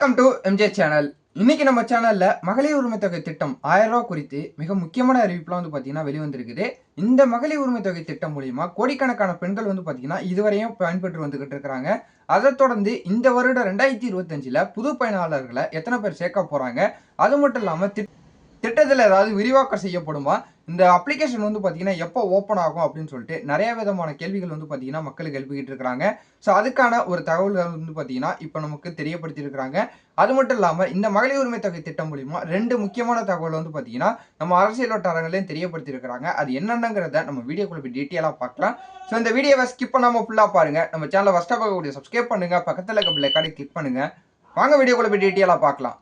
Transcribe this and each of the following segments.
Welcome to MJ channel. இன்னைக்கு நம்ம சேனல்ல மகளிர் உரிமை தொகை திட்டம் 1000 ரூபாய் குறித்து மிக முக்கியமான அறிவிப்புலாம் பாத்தீங்கன்னா வெளிவந்திருக்குது. இந்த மகளிர் உரிமை தொகை திட்டம் மூலியமா கோடிக்கணக்கான பெண்கள் பாத்தீங்கன்னா இதுவரையும் பயன்பெற்று வந்துகிட்டு இருக்காங்க. அதை தொடர்ந்து இந்த வருடம் 2025ல புது பயனாளர்களை எத்தனை பேர் சேர்க்க போறாங்க, அது மட்டும் இல்லாம திட்டத்தில் ஏதாவது விரிவாக்கம் செய்யப்படுமா, இந்த அப்ளிகேஷன் பார்த்தீங்கன்னா எப்போ ஓப்பன் ஆகும் அப்படின்னு சொல்லிட்டு நிறைய விதமான கேள்விகள் பார்த்தீங்கன்னா மக்களுக்கு எழுப்பிக்கிட்டு இருக்காங்க. ஸோ அதுக்கான ஒரு தகவல்கள் பார்த்தீங்கன்னா இப்போ நமக்கு தெரியப்படுத்தியிருக்கிறாங்க. அது மட்டும் இல்லாமல் இந்த மகளிர் உரிமை தொகை திட்டம் மூலிமா 2 முக்கியமான தகவல் பார்த்தீங்கன்னா நம்ம அரசியல் வட்டாரங்களையும் தெரியப்படுத்தியிருக்கிறாங்க. அது என்னென்னங்கிறத நம்ம வீடியோக்குள்ள போய் டீட்டெயிலாக பார்க்கலாம். ஸோ இந்த வீடியோவை ஸ்கிப் பண்ணாமல் ஃபுல்லாக பாருங்க. நம்ம சேனலை ஃபஸ்ட்டாக பார்க்கக்கூடிய சப்ஸ்கிரைப் பண்ணுங்க, பக்கத்தில் இருக்க பெல் ஐகானை கிளிக் பண்ணுங்க. வாங்க வீடியோக்குள்ள போய் டீட்டெயிலாக பார்க்கலாம்.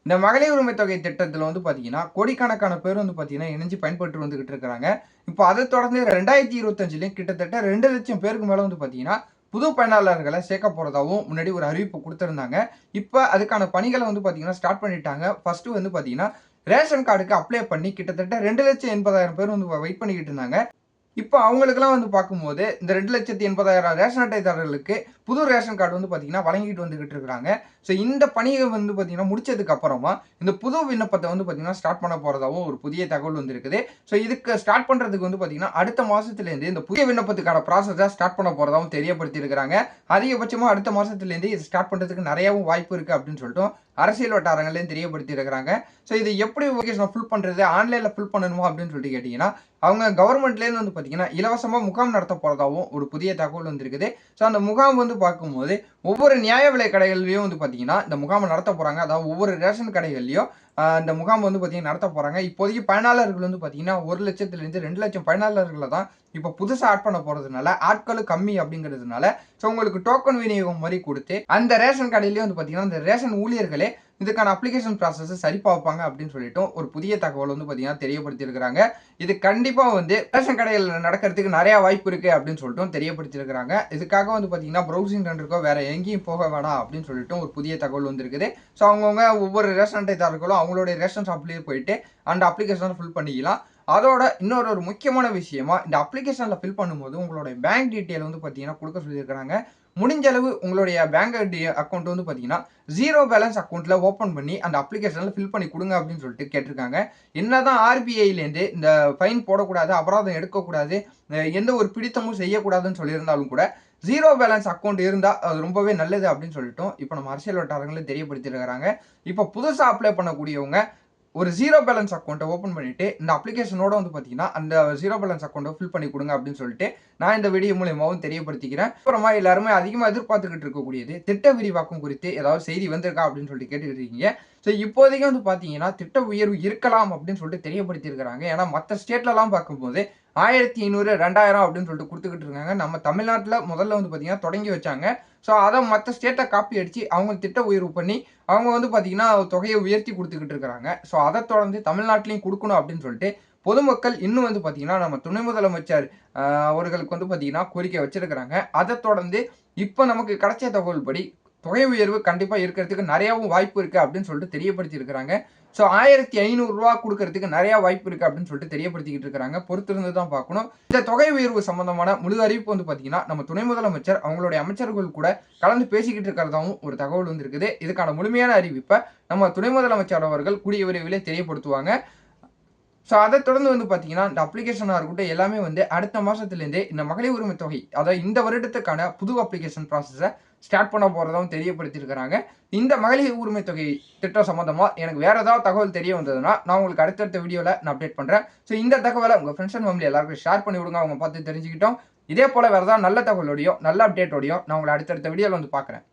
இந்த மகளிர் உரிமை தொகை திட்டத்தில் பார்த்தீங்கன்னா கோடிக்கணக்கான பேர் பார்த்தீங்கன்னா இணைஞ்சு பயன்பெற்று வந்துகிட்டு இருக்கிறாங்க. இப்போ அதை தொடர்ந்து 2025லையும் கிட்டத்தட்ட 2 லட்சம் பேருக்கு மேலே பார்த்தீங்கன்னா புது பயனாளர்களை சேர்க்க போகிறதாகவும் முன்னாடி ஒரு அறிவிப்பு கொடுத்துருந்தாங்க. இப்போ அதுக்கான பணிகளை பார்த்தீங்கன்னா ஸ்டார்ட் பண்ணிட்டாங்க. ஃபர்ஸ்ட் பார்த்தீங்கன்னா ரேஷன் கார்டுக்கு அப்ளை பண்ணி கிட்டத்தட்ட 2,80,000 பேர் வெயிட் பண்ணிக்கிட்டு இருந்தாங்க. இப்போ அவங்களுக்குலாம் பார்க்கும்போது இந்த 2,80,000 ரேஷன் அட்டைதாரர்களுக்கு புது ரேஷன் கார்டு பார்த்தீங்கன்னா வழங்கிட்டு வந்துகிட்டு இருக்கிறாங்க. ஸோ இந்த பணியை பார்த்தீங்கன்னா முடிச்சதுக்கு அப்புறமா இந்த புது விண்ணப்பத்தை பார்த்தீங்கன்னா ஸ்டார்ட் பண்ண போறதாகவும் ஒரு புதிய தகவல் வந்திருக்குது. ஸோ இதுக்கு ஸ்டார்ட் பண்றதுக்கு பார்த்தீங்கன்னா அடுத்த மாசத்துலேருந்து இந்த புதிய விண்ணப்பத்துக்கான ப்ராசஸை ஸ்டார்ட் பண்ண போறதாகவும் தெரியப்படுத்தி இருக்கிறாங்க. அதிகபட்சமாக அடுத்த மாசத்துலேருந்து இது ஸ்டார்ட் பண்றதுக்கு நிறையவும் வாய்ப்பு இருக்கு அப்படின்னு சொல்லிட்டு அரசியல் வட்டாரங்களையும் தெரியப்படுத்தி இருக்கிறாங்க. ஸோ இது எப்படி ஃபில் பண்றது, ஆன்லைன்ல ஃபில் பண்ணணுமா அப்படின்னு சொல்லிட்டு கேட்டீங்கன்னா அவங்க கவர்மெண்ட்லேருந்து பார்த்தீங்கன்னா இலவசமாக முகாம் நடத்த போறதாகவும் ஒரு புதிய தகவல் வந்திருக்குது. ஸோ அந்த முகாம் பார்க்கும்போது ஒவ்வொரு நியாய விலை கடைகள்லையும் பார்த்தீங்கன்னா இந்த முகாமை நடத்த போறாங்க. அதாவது ஒவ்வொரு ரேஷன் கடைகள்லையும் இந்த முகாம் பார்த்தீங்கன்னா நடத்த போறாங்க. இப்போதைக்கு பயனாளர்கள் பார்த்தீங்கன்னா 1 லட்சத்திலிருந்து 2 லட்சம் பயனாளர்களை தான் இப்போ புதுசாக ஆட் பண்ண போறதுனால ஆட்களும் கம்மி அப்படிங்கிறதுனால ஸோ உங்களுக்கு டோக்கன் விநியோகம் மாதிரி கொடுத்து அந்த ரேஷன் கடையிலேயே பார்த்தீங்கன்னா இந்த ரேஷன் ஊழியர்களே இதுக்கான அப்ளிகேஷன் ப்ராசஸை சரி பார்ப்பாங்க அப்படின்னு சொல்லிட்டு ஒரு புதிய தகவல் பார்த்தீங்கன்னா தெரியப்படுத்தி இருக்கிறாங்க. இது கண்டிப்பாக ரேஷன் கடையில் நடக்கிறதுக்கு நிறைய வாய்ப்பு இருக்கு அப்படின்னு சொல்லிட்டு தெரியப்படுத்தி இருக்கிறாங்க. இதுக்காக பார்த்தீங்கன்னா ப்ரௌசிங் சென்டருக்கோ வேற எங்கேயும் போக வேணாம் அப்படின்னு சொல்லிட்டு ஒரு புதிய தகவல் வந்திருக்குது. ஸோ அவங்கவுங்க ஒவ்வொரு ரேஷன் அட்டைதாரர்களும் அவங்களுடைய ரேஷன் ஷாப்லேயே போயிட்டு அந்த அப்ளிகேஷனை ஃபில் பண்ணிக்கலாம். அதோட இன்னொரு முக்கியமான விஷயமா இந்த அப்ளிகேஷன்ல ஃபில் பண்ணும்போது உங்களுடைய பேங்க் டீட்டெயில் பார்த்தீங்கன்னா கொடுக்க சொல்லியிருக்கிறாங்க. முடிஞ்ச அளவு உங்களுடைய பேங்க் அக்கௌண்ட் பார்த்தீங்கன்னா 0 பேலன்ஸ் அக்கௌண்ட்ல ஓப்பன் பண்ணி அந்த அப்ளிகேஷன்ல ஃபில் பண்ணி கொடுங்க அப்படின்னு சொல்லிட்டு கேட்டிருக்காங்க. என்னதான் ஆர்பிஐலேருந்து இந்த ஃபைன் போடக்கூடாது, அபராதம் எடுக்கக்கூடாது, எந்த ஒரு பிடித்தமும் செய்யக்கூடாதுன்னு சொல்லியிருந்தாலும் கூட 0 பேலன்ஸ் அக்கௌண்ட் இருந்தால் அது ரொம்பவே நல்லது அப்படின்னு சொல்லிட்டோம் இப்போ நம்ம அரசியல் வட்டாரங்களும் தெரியப்படுத்திருக்கிறாங்க. இப்போ புதுசாக அப்ளை பண்ணக்கூடியவங்க ஒரு 0 பேலன்ஸ் அக்கௌண்ட்டை ஓப்பன் பண்ணிட்டு இந்த அப்ளிகேஷனோட பார்த்தீங்கன்னா அந்த 0 பேலன்ஸ் அக்கௌண்ட்டை ஃபில் பண்ணி கொடுங்க அப்படின்னு சொல்லிட்டு நான் இந்த வீடியோ மூலியமாகவும் தெரியப்படுத்திக்கிறேன். அப்புறமா எல்லாருமே அதிகமாக எதிர்பார்த்துக்கிட்டு இருக்கக்கூடியது திட்ட விரிவாக்கம் குறித்து ஏதாவது செய்தி வந்திருக்கா அப்படின்னு சொல்லிட்டு கேட்டுக்கிட்டு இருக்கீங்க. ஸோ இப்போதைக்கு பார்த்தீங்கன்னா திட்ட உயர்வு இருக்கலாம் அப்படின்னு சொல்லிட்டு தெரியப்படுத்தியிருக்கிறாங்க. ஏன்னா மற்ற ஸ்டேட்லலாம் பார்க்கும்போது 1500 2000 அப்படின்னு சொல்லிட்டு கொடுத்துக்கிட்டு இருக்காங்க. நம்ம தமிழ்நாட்டில் முதல்ல பார்த்தீங்கன்னா தொடங்கி வச்சாங்க. ஸோ அதை மற்ற ஸ்டேட்டை காப்பி அடித்து அவங்க திட்ட உயர்வு பண்ணி அவங்க பார்த்தீங்கன்னா தொகையை உயர்த்தி கொடுத்துக்கிட்டு இருக்கிறாங்க. ஸோ அதை தொடர்ந்து தமிழ்நாட்டிலையும் கொடுக்கணும் அப்படின்னு சொல்லிட்டு பொதுமக்கள் இன்னும் பார்த்தீங்கன்னா நம்ம துணை முதலமைச்சர் அவர்களுக்கு பார்த்தீங்கன்னா கோரிக்கை வச்சிருக்கிறாங்க. அதை தொடர்ந்து இப்போ நமக்கு கிடைச்ச தகவல் படி தொகை உயர்வு கண்டிப்பாக இருக்கிறதுக்கு நிறையாவும் வாய்ப்பு இருக்குது அப்படின்னு சொல்லிட்டு தெரியப்படுத்தி இருக்கிறாங்க. ஸோ 1500 ரூபா கொடுக்கறதுக்கு நிறைய வாய்ப்பு இருக்கு அப்படின்னு சொல்லிட்டு தெரியப்படுத்திக்கிட்டு இருக்கிறாங்க. பொறுத்திருந்து தான் பார்க்கணும். இந்த தொகை உயர்வு சம்பந்தமான முழு அறிவிப்பு பார்த்தீங்கன்னா நம்ம துணை முதலமைச்சர் அவங்களுடைய அமைச்சர்கள் கூட கலந்து பேசிக்கிட்டு இருக்கிறதாவும் ஒரு தகவல் இருக்குது. இதுக்கான முழுமையான அறிவிப்பை நம்ம துணை முதலமைச்சர் அவர்கள் கூடிய விரைவிலே தெரியப்படுத்துவாங்க. ஸோ அதை தொடர்ந்து பார்த்தீங்கன்னா இந்த அப்ளிகேஷனாக இருக்கட்டும் எல்லாமே அடுத்த மாதத்துலேருந்தே இந்த மகளிர் உரிமை தொகை அதாவது இந்த வருடத்துக்கான புது அப்ளிகேஷன் ப்ராசஸை ஸ்டார்ட் பண்ண போகிறதாவும் தெரியப்படுத்தியிருக்கிறாங்க. இந்த மகளிர் உரிமை தொகை திட்டம் சம்மந்தமாக எனக்கு வேறு ஏதாவது தகவல் தெரிய வந்ததுன்னா நான் உங்களுக்கு அடுத்தடுத்த வீடியோவில் நான் அப்டேட் பண்ணுறேன். ஸோ இந்த தகவலை உங்கள் ஃப்ரெண்ட்ஸ் அண்ட் ஃபேமிலி எல்லாருக்கும் ஷேர் பண்ணி விடுங்க, அவங்க பார்த்து தெரிஞ்சுக்கிட்டோம். இதே போல் வேறு ஏதாவது நல்ல தகவலோடையும் நல்ல அப்டேட்டோடையும் நான் உங்களை அடுத்தடுத்த வீடியோவில் பார்க்குறேன்.